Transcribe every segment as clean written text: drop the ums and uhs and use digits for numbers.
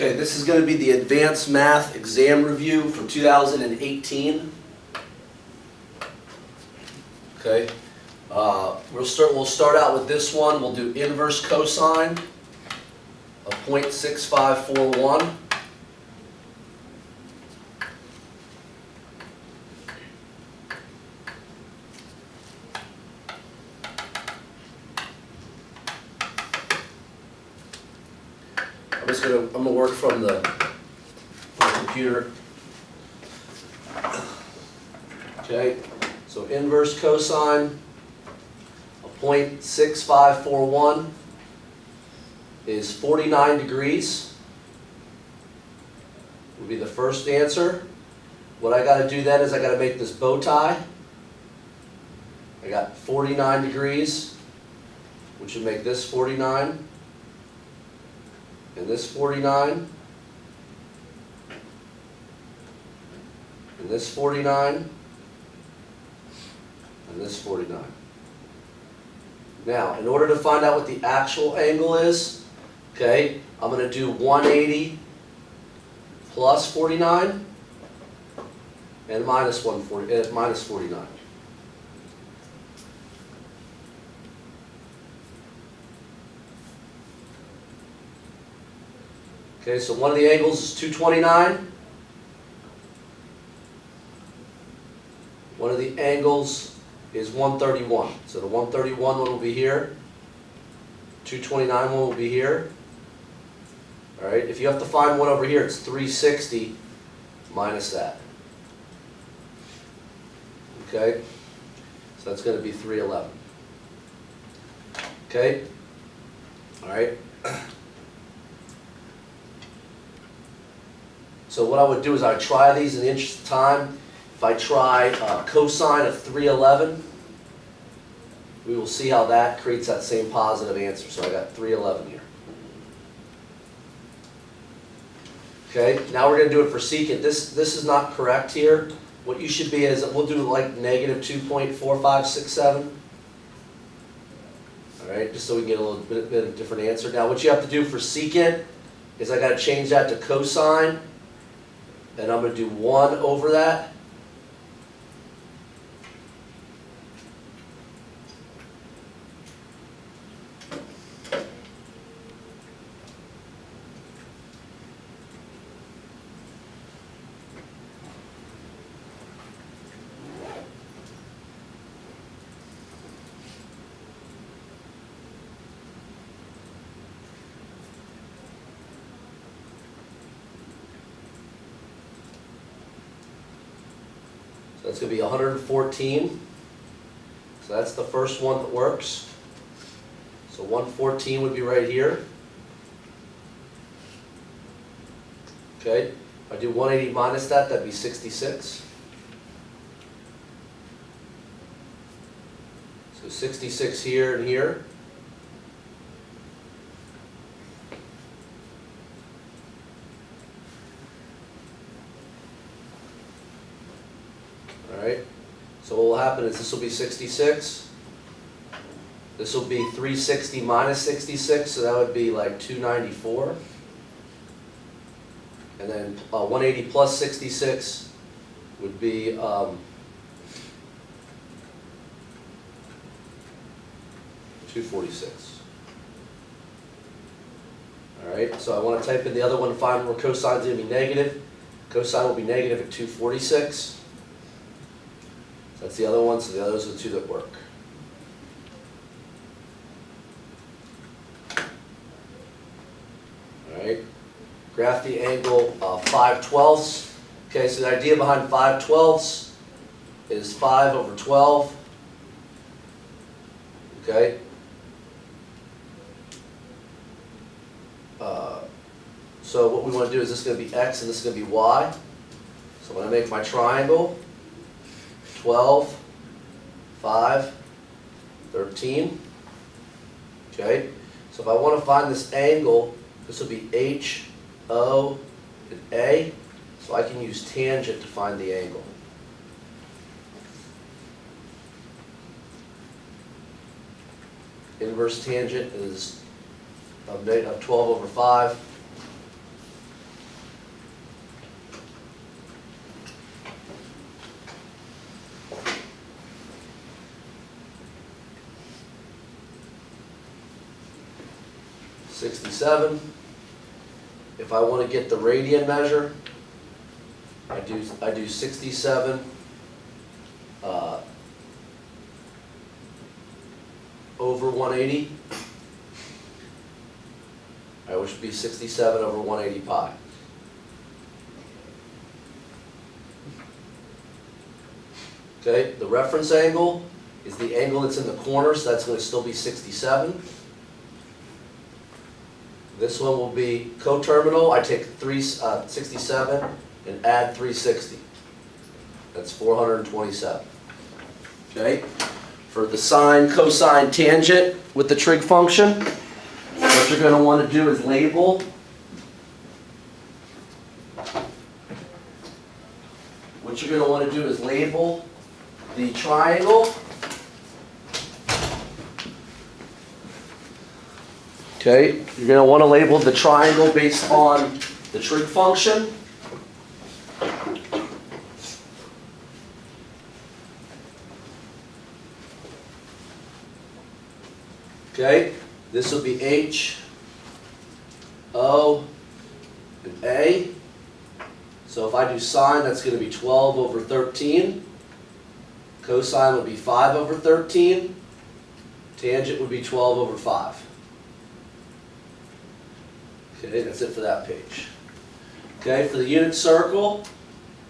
Okay, this is going to be the Advanced Math Exam Review for 2018. Okay, we'll start out with this one. We'll do inverse cosine of 0.6541. I'm gonna work from the computer. Okay, so inverse cosine of 0.6541 is 49 degrees. Would be the first answer. What I got to do then is I got to make this bow tie. I got 49 degrees, which would make this 49. And this 49, and this 49, and this 49. Now, in order to find out what the actual angle is, okay, I'm going to do 180 plus 49 and minus 49. Okay, so one of the angles is 229. One of the angles is 131. So the 131 one will be here. 229 one will be here. All right, if you have to find one over here, it's 360 minus that. Okay, so that's going to be 311. Okay, all right. So what I would do is I would try these in the interest of time. If I try cosine of 311, we will see how that creates that same positive answer. So I got 311 here. Okay, now we're going to do it for secant. This is not correct here. What you should be is, we'll do like negative 2.4567. All right, just so we can get a little bit of a different answer. Now what you have to do for secant is I got to change that to cosine. And I'm going to do 1 over that. So that's going to be 114. So that's the first one that works. So 114 would be right here. Okay, if I do 180 minus that, that'd be 66. So 66 here and here. Alright, so what will happen is this will be 66. This will be 360 minus 66, so that would be like 294. And then 180 plus 66 would be 246. Alright, so I want to type in the other one to find where cosine is going to be negative. Cosine will be negative at 246. That's the other one, so the others are the two that work. Alright, graph the angle 5/12. Okay, so the idea behind 5/12 is 5 over 12. Okay. So what we want to do is this is going to be x and this is going to be y. So when I make my triangle, 12, 5, 13. Okay, so if I want to find this angle, this will be H, O, and A. So I can use tangent to find the angle. Inverse tangent is of 12 over 5. 67. If I want to get the radian measure, I do 67 over 180. Which would be 67 over 180 pi. Okay, the reference angle is the angle that's in the corner, so that's going to still be 67. This one will be coterminal. I take 67 and add 360. That's 427. Okay, for the sine, cosine, tangent with the trig function, what you're going to want to do is label the triangle. Okay, you're going to want to label the triangle based on the trig function. Okay, this will be H, O, and A. So if I do sine, that's going to be 12 over 13. Cosine would be 5 over 13. Tangent would be 12 over 5. Okay, that's it for that page. Okay, for the unit circle,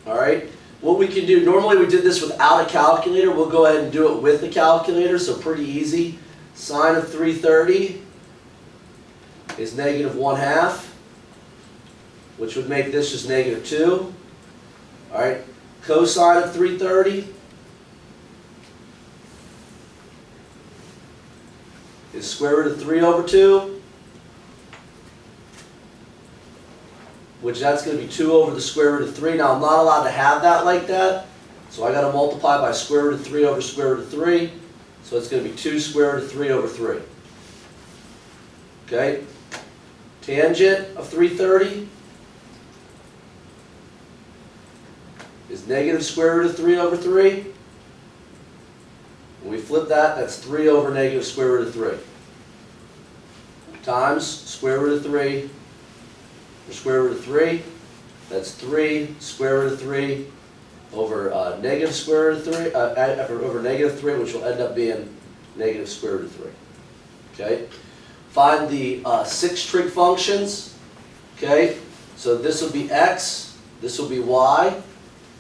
all right, what we can do, normally we did this without a calculator. We'll go ahead and do it with the calculator, so pretty easy. Sine of 330 is negative 1/2, which would make this just negative 2. All right, cosine of 330 is square root of 3 over 2, which that's going to be 2 over the square root of 3. Now, I'm not allowed to have that like that, so I got to multiply by square root of 3 over square root of 3. So it's going to be 2 square root of 3 over 3. Okay? Tangent of 330 is negative square root of 3 over 3. When we flip that, that's 3 over negative square root of 3. Times square root of 3 or square root of 3. That's 3 square root of 3 over negative square root of 3, over negative 3, which will end up being negative square root of 3. Okay? Find the 6 trig functions. Okay? So this will be x, this will be y.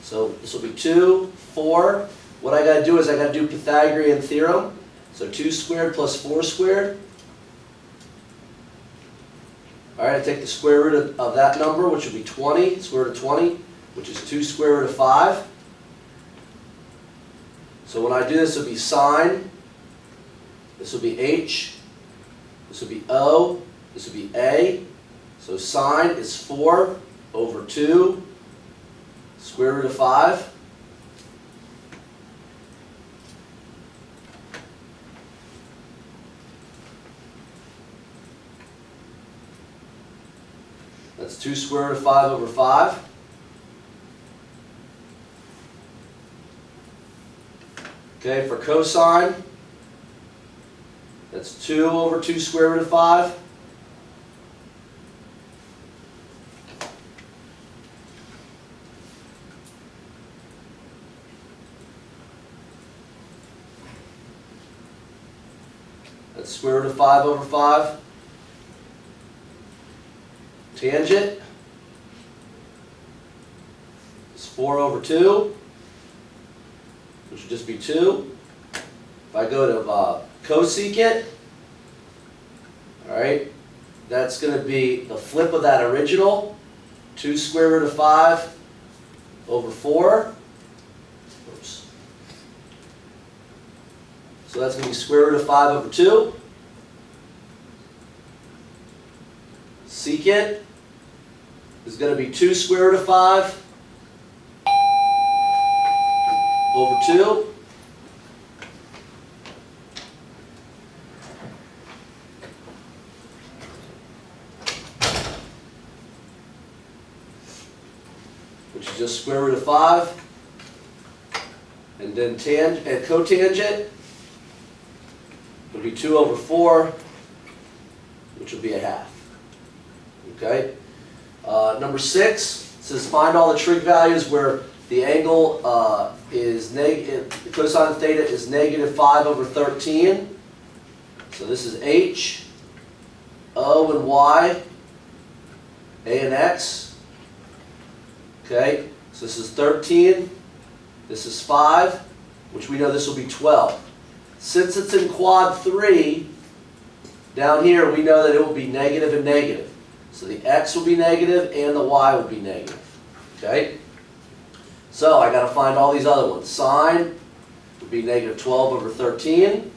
So this will be 2, 4. What I got to do is I got to do Pythagorean theorem. So 2 squared plus 4 squared. All right, I take the square root of that number, which would be 20, square root of 20, which is 2 square root of 5. So when I do this, it will be sine, this will be H, this will be O, this will be A. So sine is 4 over 2 square root of 5. That's 2 square root of 5 over 5. Okay, for cosine, that's 2 over 2 square root of 5. That's square root of 5 over 5. Tangent is 4 over 2, which would just be 2. If I go to cosecant, all right, that's going to be the flip of that original, 2 square root of 5 over 4. Oops. So that's going to be square root of 5 over 2. Secant is going to be 2 square root of 5 over 2. Which is just square root of 5. And then cotangent would be 2 over 4, which would be 1/2. Okay. Number 6 says find all the trig values where the angle is negative. The cosine of theta is -5/13. So this is h, o and y, a and x. Okay. So this is 13. This is 5, which we know this will be 12. Since it's in quad 3, down here we know that it will be negative and negative. So the x will be negative and the y will be negative. Okay? So I got to find all these other ones. Sine would be -12/13.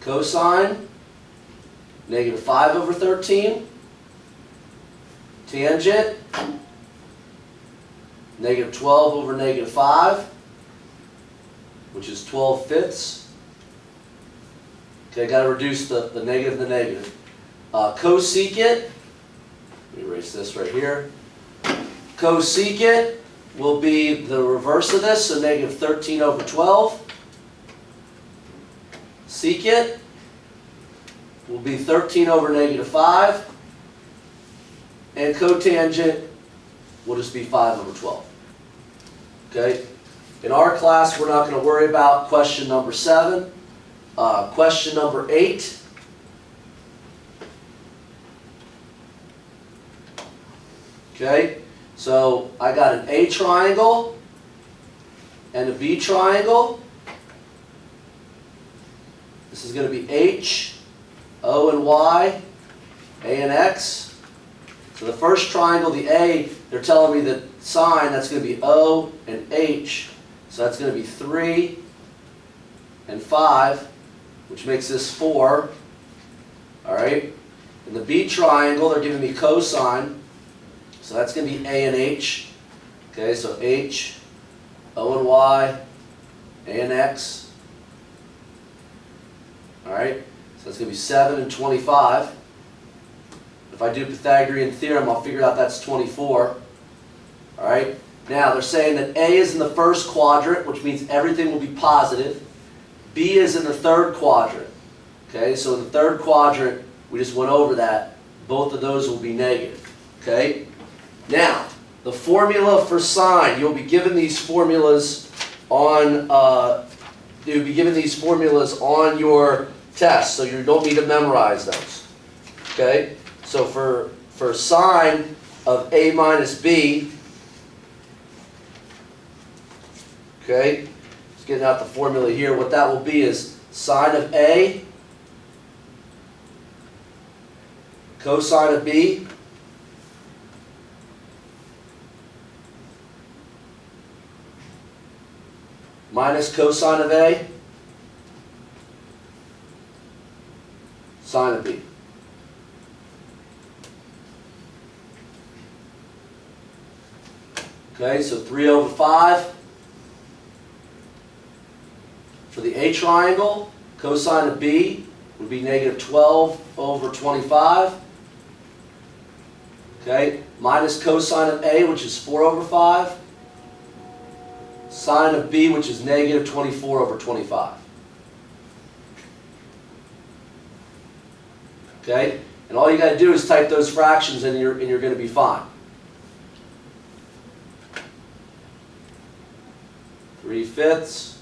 Cosine, -5/13. Tangent, -12/-5, which is 12/5. Okay, got to reduce the negative and the negative. Cosecant, let me erase this right here. Cosecant will be the reverse of this, so -13/12. Secant will be 13/-5. And cotangent will just be 5/12. Okay? In our class, we're not going to worry about question number 7. Question number 8. Okay? So I got an A triangle and a B triangle. This is going to be H, O and Y, A and X. So the first triangle, the A, they're telling me that sine, that's going to be O and H. So that's going to be 3 and 5, which makes this 4. All right? In the B triangle, they're giving me cosine. So that's going to be A and H. Okay, so H, O and Y, A and X. All right? So that's going to be 7 and 25. If I do Pythagorean theorem, I'll figure out that's 24. All right? Now, they're saying that A is in the first quadrant, which means everything will be positive. B is in the third quadrant. Okay? So in the third quadrant, we just went over that. Both of those will be negative. Okay? Now, the formula for sine, you'll be given these formulas on your test, so you don't need to memorize those. Okay? So for sine of A minus B, okay, just getting out the formula here, what that will be is sine of A, cosine of B, minus cosine of A, sine of B. Okay, so 3/5. For the A triangle, cosine of B would be -12/25. Okay, minus cosine of A, which is 4/5. Sine of B, which is -24/25. Okay, and all you got to do is type those fractions and you're going to be fine. 3/5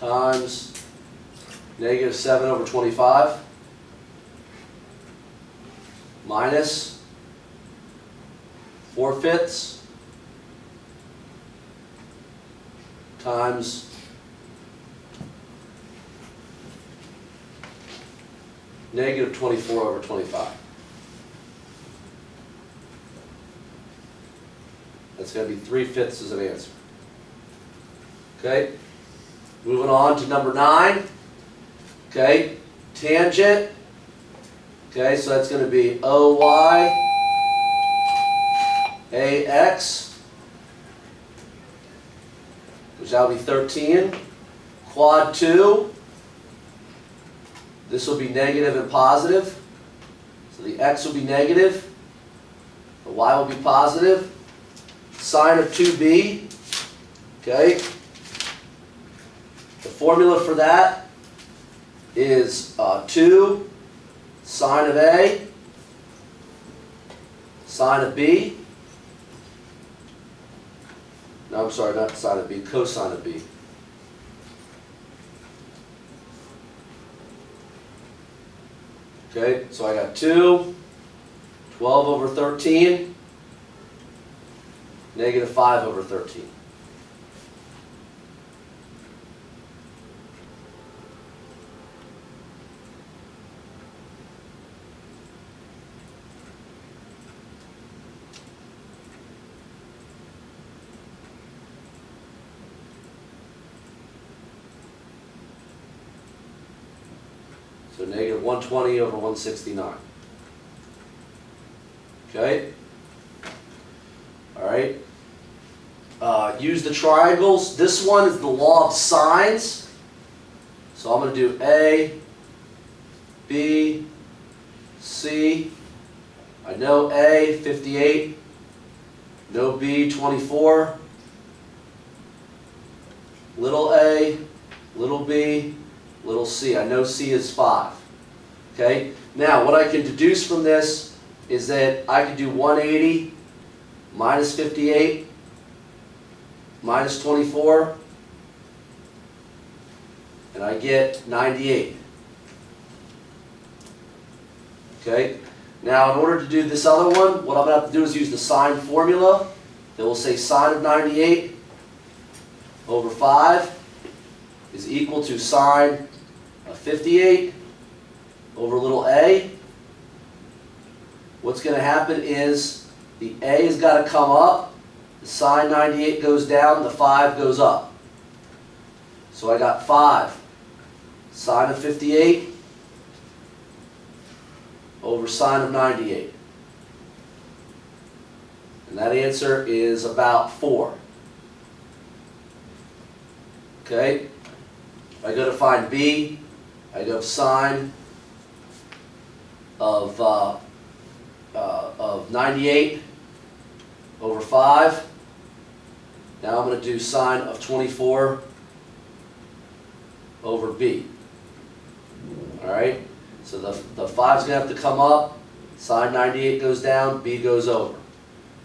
times -7/25 minus 4/5 times -24/25. That's going to be 3/5 as an answer. Okay, moving on to number 9. Okay, tangent. Okay, so that's going to be OY AX, which that will be 13. Quad 2. This will be negative and positive. So the x will be negative. The y will be positive. Sine of 2b. Okay. The formula for that is 2 sine of A, sine of B. No, I'm sorry, not sine of B, cosine of B. Okay, so I got 2, 12 over 13, negative 5 over 13. So negative 120 over 169. Okay? All right. Use the triangles. This one is the law of sines. So I'm going to do A, B, C. I know A, 58. Know B, 24. Little a, little b, little c. I know c is 5. Okay? Now, what I can deduce from this is that I can do 180 minus 58 minus 24, and I get 98. Okay? Now, in order to do this other one, what I'm going to have to do is use the sine formula. That will say sine of 98 over 5 is equal to sine of 58 over little a. What's going to happen is the a has got to come up, the sine 98 goes down, the 5 goes up. So I got 5 sine of 58 over sine of 98. And that answer is about 4. Okay? If I go to find b, I go sine of 98 over 5. Now I'm going to do sine of 24 over b. Alright? So the 5 is going to have to come up, sine 98 goes down, b goes over.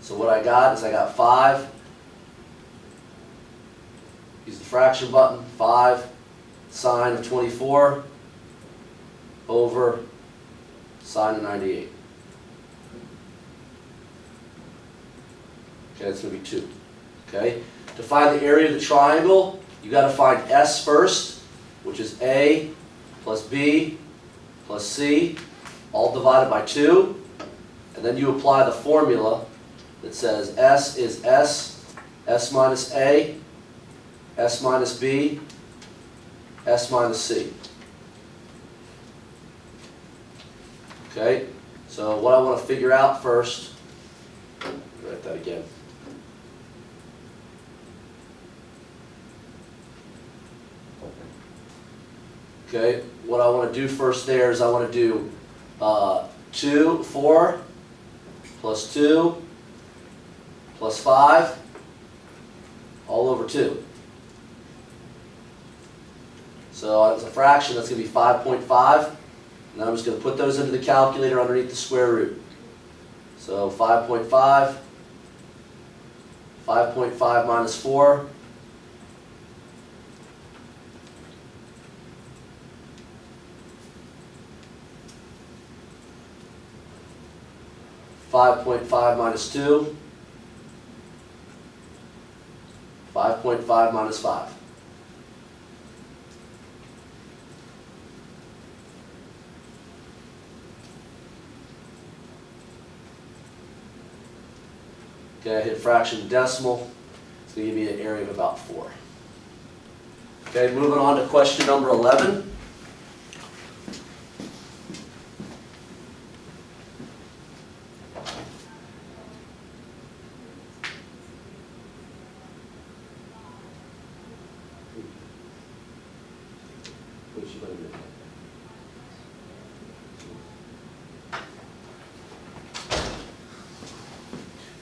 So what I got is I got 5, use the fraction button, 5 sine of 24 over sine of 98. Okay, that's going to be 2. Okay? To find the area of the triangle, you got to find S first, which is A plus B plus C, all divided by 2. And then you apply the formula that says S is S, S minus A, S minus B, S minus C. Okay? So what I want to figure out first, write that again. Okay, what I want to do first there is I want to do 4 plus 2 plus 5 all over 2. So as a fraction, that's going to be 5.5. And then I'm just going to put those into the calculator underneath the square root. So 5.5, 5.5 minus 4. 5.5 minus 2, 5.5 minus 5. Okay, I hit fraction decimal. It's going to give me an area of about 4. Okay, moving on to question number 11.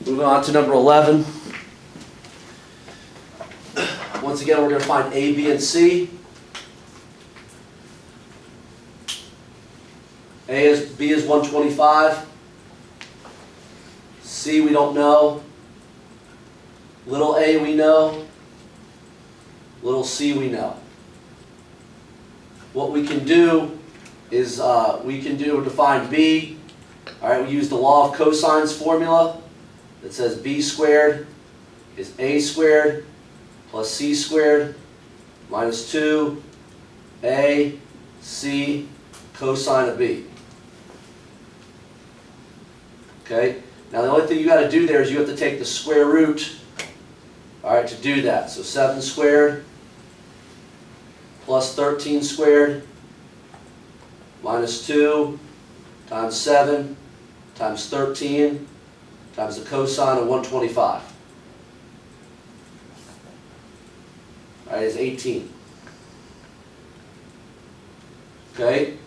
Moving on to number 11. Once again, we're going to find A, B, and C. B is 125. C we don't know. Little a we know. Little c we know. What we can do is define b. All right, we use the law of Cosines formula that says b squared is a squared plus c squared minus 2a c cosine of b. Okay? Now the only thing you got to do there is you have to take the square root, all right, to do that. So 7 squared plus 13 squared minus 2 times 7 times 13 times the cosine of 125. All right, is 18. Okay?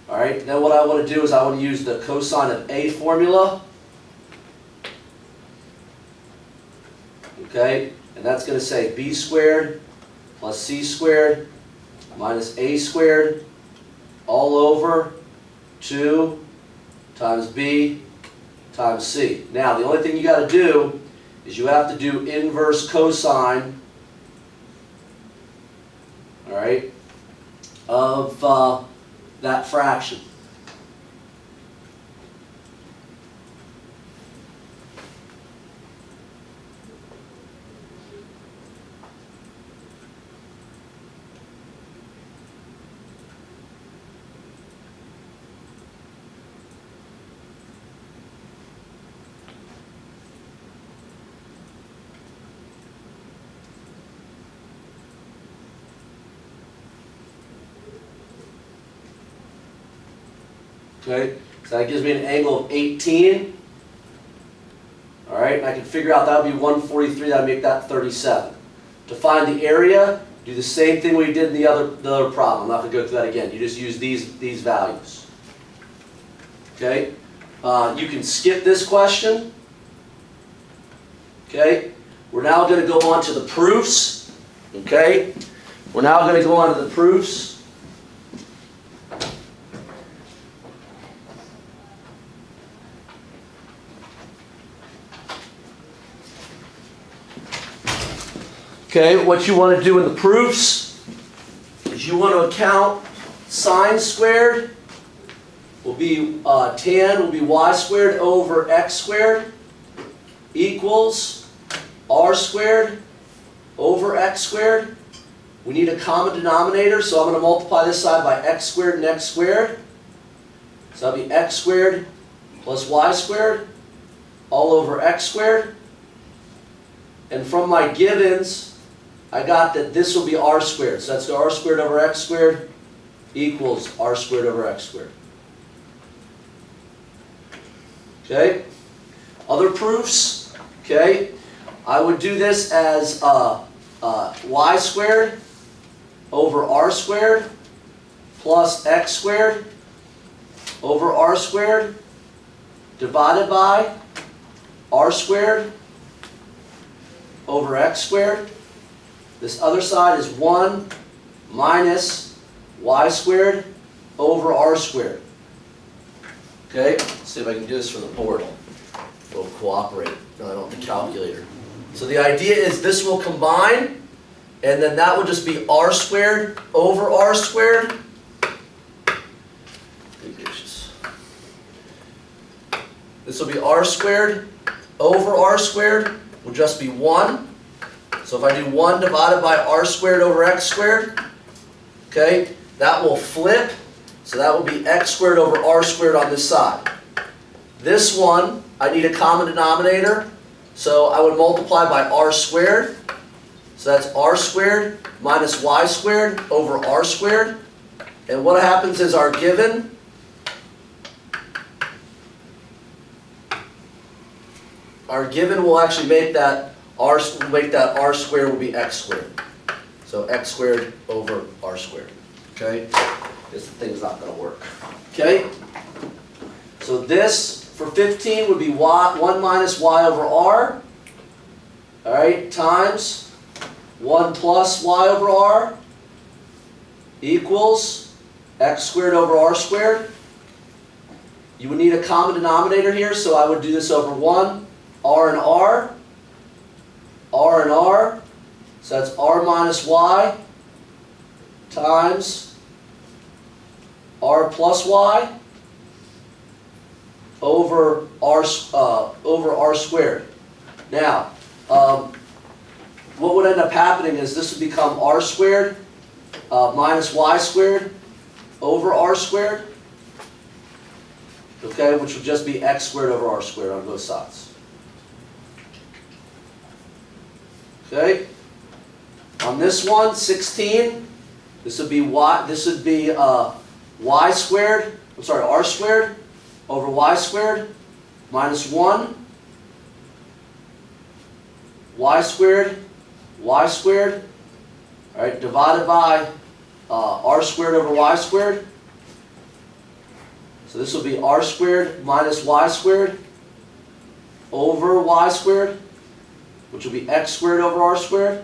All right, then what I want to do is I want to use the cosine of A formula. Okay? And that's going to say B squared plus C squared minus A squared all over 2 times B times C. Now, the only thing you got to do is you have to do inverse cosine, all right, of that fraction. Okay, so that gives me an angle of 18. All right, and I can figure out that would be 143, that would make that 37. To find the area, do the same thing we did in the other problem. I'm not going to go through that again. You just use these values. Okay, you can skip this question. Okay, we're now going to go on to the proofs. Okay, we're now going to go on to the proofs. Okay, what you want to do in the proofs is you want to account sine squared will be tan will be y squared over x squared equals r squared over x squared. We need a common denominator, so I'm going to multiply this side by x squared and x squared. So that'll be x squared plus y squared all over x squared. And from my givens, I got that this will be r squared. So that's r squared over x squared equals r squared over x squared. Okay? Other proofs? Okay? I would do this as y squared over r squared plus x squared over r squared divided by r squared over x squared. This other side is 1 minus y squared over r squared. Okay? Let's see if I can do this for the board. We'll cooperate. No, I don't have the calculator. So the idea is this will combine, and then that will just be r squared over r squared. This will be r squared over r squared will just be 1. So if I do 1 divided by r squared over x squared, okay, that will flip. So that will be x squared over r squared on this side. This one, I need a common denominator. So I would multiply by r squared. So that's r squared minus y squared over r squared. And what happens is our given will actually make that r squared will be x squared. So x squared over r squared. Okay? This thing's not going to work. Okay? So this, for 15, would be 1 minus y over r. Alright? Times 1 plus y over r equals x squared over r squared. You would need a common denominator here, so I would do this over 1, r and r, r and r, so that's r minus y times r plus y over r squared. Now, what would end up happening is this would become r squared minus y squared over r squared, okay, which would just be x squared over r squared on both sides. Okay. On this one, 16, this would be y squared. I'm sorry, r squared over y squared minus 1 y squared, all right, divided by r squared over y squared. So this will be r squared minus y squared over y squared, which will be x squared over r squared.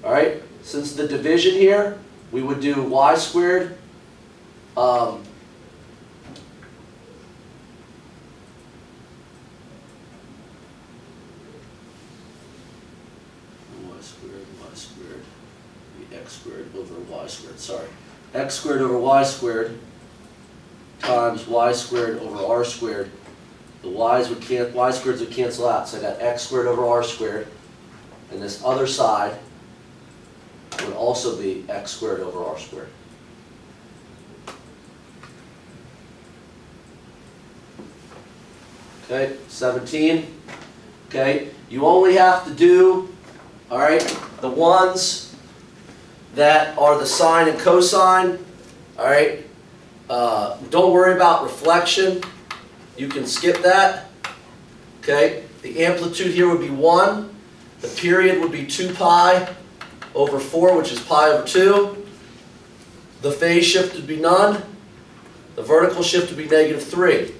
All right, since the division here, we would do y squared x squared over y squared, sorry. X squared over y squared times y squared over r squared. The y squareds would cancel out, so I got x squared over r squared. And this other side would also be x squared over r squared. Okay, 17. Okay, you only have to do, all right, the ones that are the sine and cosine, all right? Don't worry about reflection. You can skip that, okay? The amplitude here would be 1. The period would be 2 pi over 4, which is pi over 2. The phase shift would be none. The vertical shift would be -3.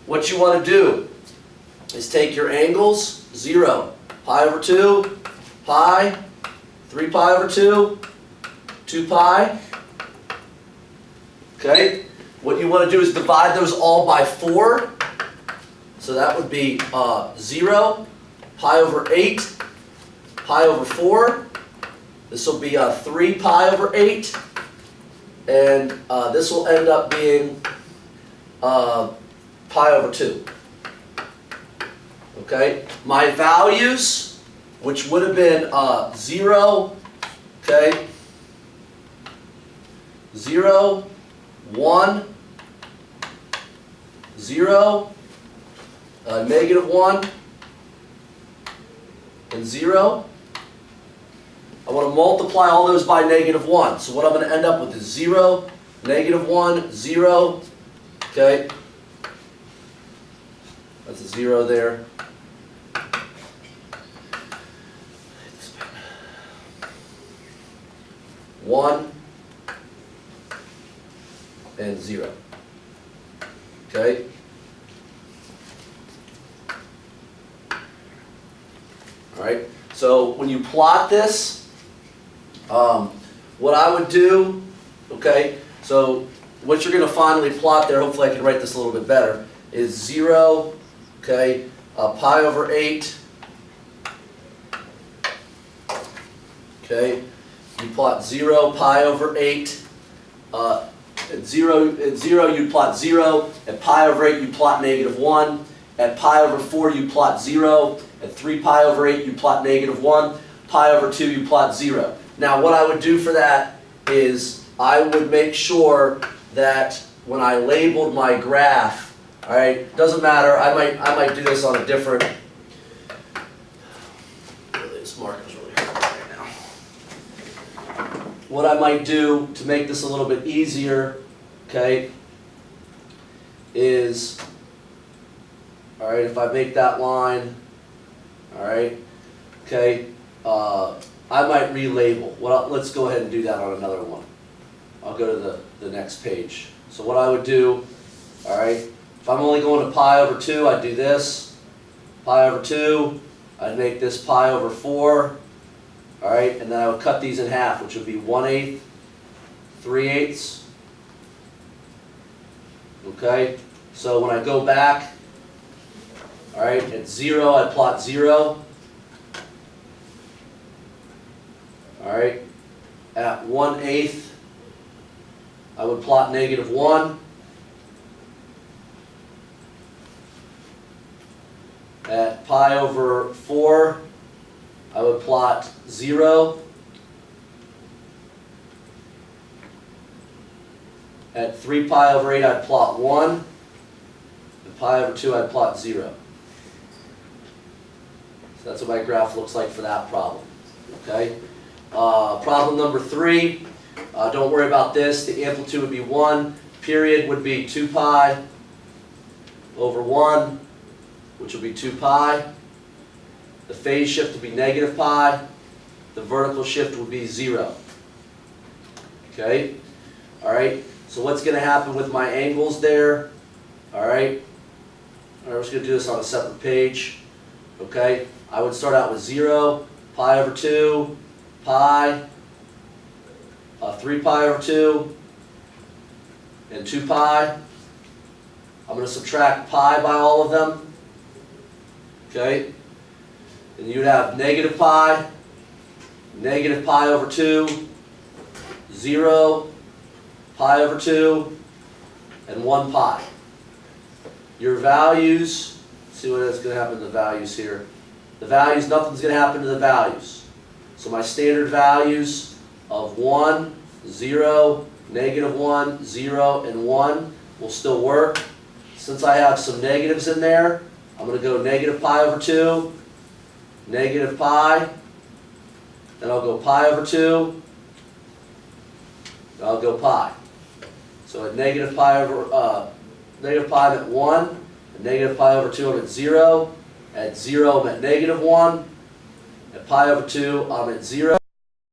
What you want to do is take your angles, 0, pi over 2, pi, 3 pi over 2, 2 pi. Okay? What you want to do is divide those all by 4. So that would be 0, pi over 8, pi over 4. This will be 3 pi over 8. And this will end up being pi over 2. Okay? My values, which would have been 0, okay, 0, 1, 0, -1, and 0. I want to multiply all those by -1. So what I'm going to end up with is 0, -1, 0. Okay? That's a 0 there. 1 and 0. Okay? All right. So when you plot this, what I would do, okay, so what you're going to finally plot there, hopefully I can write this a little bit better, is 0, okay, pi over 8, okay, you plot 0, pi over 8, at 0 you plot 0, at pi over 8 you plot -1, at pi over 4 you plot 0, at 3 pi over 8 you plot -1, pi over 2 you plot 0. Now what I would do for that is I would make sure that when I labeled my graph, all right, doesn't matter, I might do this on a different, really this marker's really hard right now. What I might do to make this a little bit easier, okay, is, all right, if I make that line, all right, okay, I might relabel. Let's go ahead and do that on another one. I'll go to the next page. So what I would do, all right, if I'm only going to pi over 2, I'd do this. Pi over 2, I'd make this pi over 4, all right, and then I would cut these in half, which would be 1/8, 3/8, Okay, so when I go back, all right, at 0, I plot 0. All right, at 1/8, I would plot -1. At pi over 4, I would plot 0. At 3 pi over 8, I'd plot 1. At pi over 2, I'd plot 0. So that's what my graph looks like for that problem. Okay. Problem number 3, don't worry about this. The amplitude would be 1. Period would be 2 pi over 1, which will be 2 pi. The phase shift would be -pi. The vertical shift would be 0. Okay? All right? So what's going to happen with my angles there? All right? All right, we're just going to do this on a separate page. Okay? I would start out with 0, pi over 2, pi, 3 pi over 2, and 2 pi. I'm going to subtract pi by all of them. Okay? And you'd have -pi, -pi over 2, 0, pi over 2, and 1 pi. Your values, see what is going to happen to the values here. The values, nothing's going to happen to the values. So my standard values of 1, 0, -1, 0, and 1 will still work. Since I have some negatives in there, I'm going to go -pi over 2, -pi, then I'll go pi over 2, I'll go pi. So at -pi over, -pi I'm at 1, at -pi over 2 I'm at 0, at 0 I'm at -1, at pi over 2 I'm at 0.